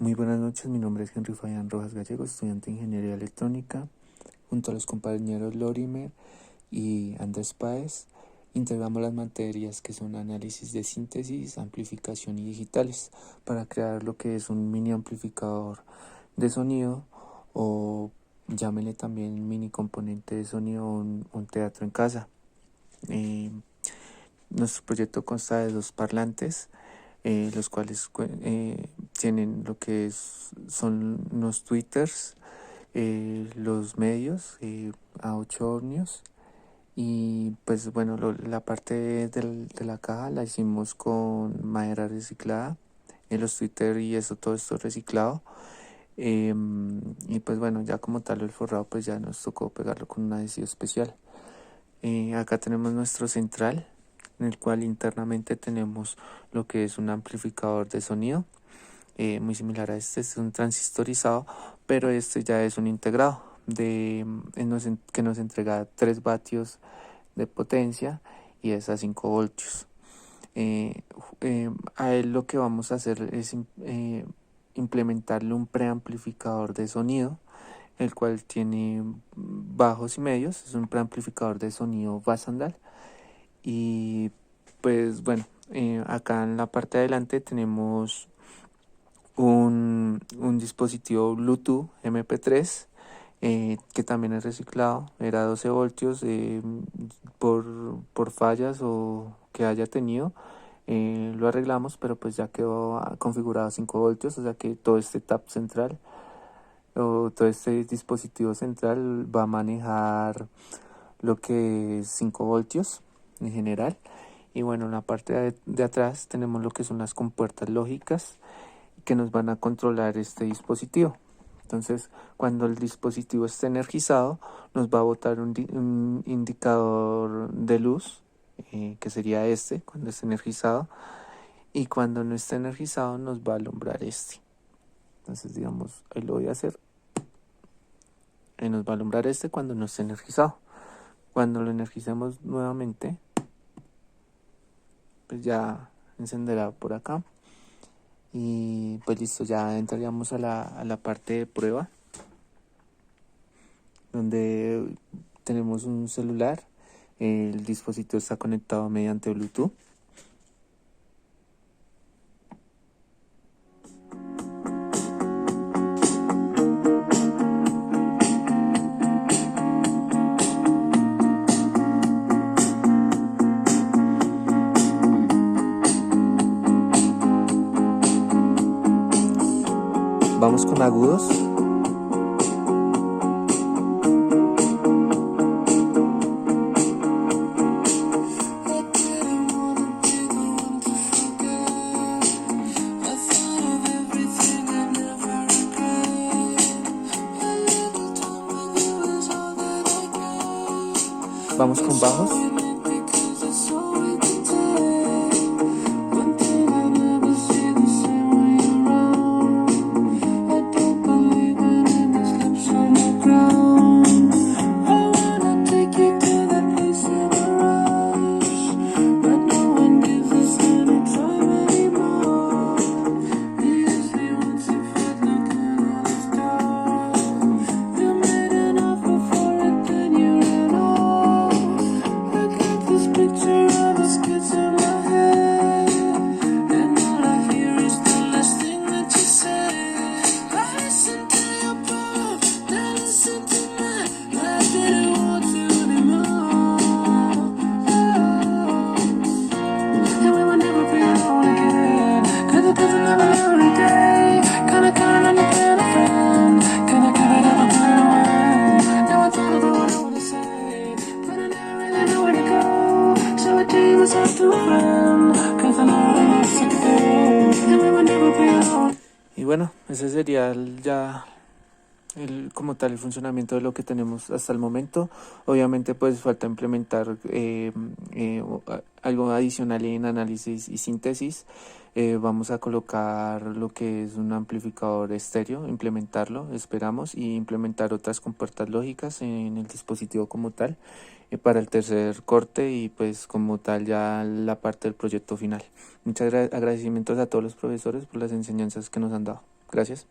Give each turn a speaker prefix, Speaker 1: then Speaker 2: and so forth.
Speaker 1: Muy buenas noches, mi nombre es Henry Fabián Rojas Gallegos, estudiante de Ingeniería Electrónica. Junto a los compañeros Lorimer y Andrés Páez, integramos las materias que son análisis de síntesis, amplificación y digitales para crear lo que es un mini amplificador de sonido o llámele también mini componente de sonido un teatro en casa. Eh, Nuestro proyecto consta de dos parlantes, los cuales tienen lo que son los tweeters, los medios a 8 ohmios. Y pues bueno, la parte de la caja la hicimos con madera reciclada, en los tweeters y eso, todo esto reciclado. Y pues bueno, ya como tal el forrado pues ya nos tocó pegarlo con un adhesivo especial. Acá tenemos nuestro central, en el cual internamente tenemos lo que es un amplificador de sonido, muy similar a este, es un transistorizado, pero este ya es un integrado que nos entrega 3 vatios de potencia y es a 5 voltios. A él lo que vamos a hacer es implementarle un preamplificador de sonido, el cual tiene bajos y medios, es un preamplificador de sonido Basandal. Y pues bueno, acá en la parte de adelante tenemos un dispositivo Bluetooth MP3, que también es reciclado, era 12 voltios, por fallas o que haya tenido, lo arreglamos, pero pues ya quedó configurado a 5 voltios, o sea que todo este tap central o todo este dispositivo central va a manejar lo que es 5 voltios en general. Y bueno, en la parte de atrás tenemos lo que son las compuertas lógicas que nos van a controlar este dispositivo. Entonces, cuando el dispositivo esté energizado, nos va a botar un indicador de luz, que sería este, cuando esté energizado. Y cuando no esté energizado, nos va a alumbrar este. Entonces, digamos, ahí lo voy a hacer. Nos va a alumbrar este cuando no esté energizado. Cuando lo energicemos nuevamente, pues ya encenderá por acá. Y pues listo, ya entraríamos a la parte de prueba, donde tenemos un celular, el dispositivo está conectado mediante Bluetooth. Vamos con agudos. Vamos con bajos. Y bueno, ese sería como tal el funcionamiento de lo que tenemos hasta el momento. Obviamente pues falta implementar algo adicional en análisis y síntesis. Vamos a colocar lo que es un amplificador estéreo, implementarlo, esperamos, y implementar otras compuertas lógicas en el dispositivo como tal, para el tercer corte y pues como tal ya la parte del proyecto final. Muchas agradecimientos a todos los profesores por las enseñanzas que nos han dado. Gracias. Gracias.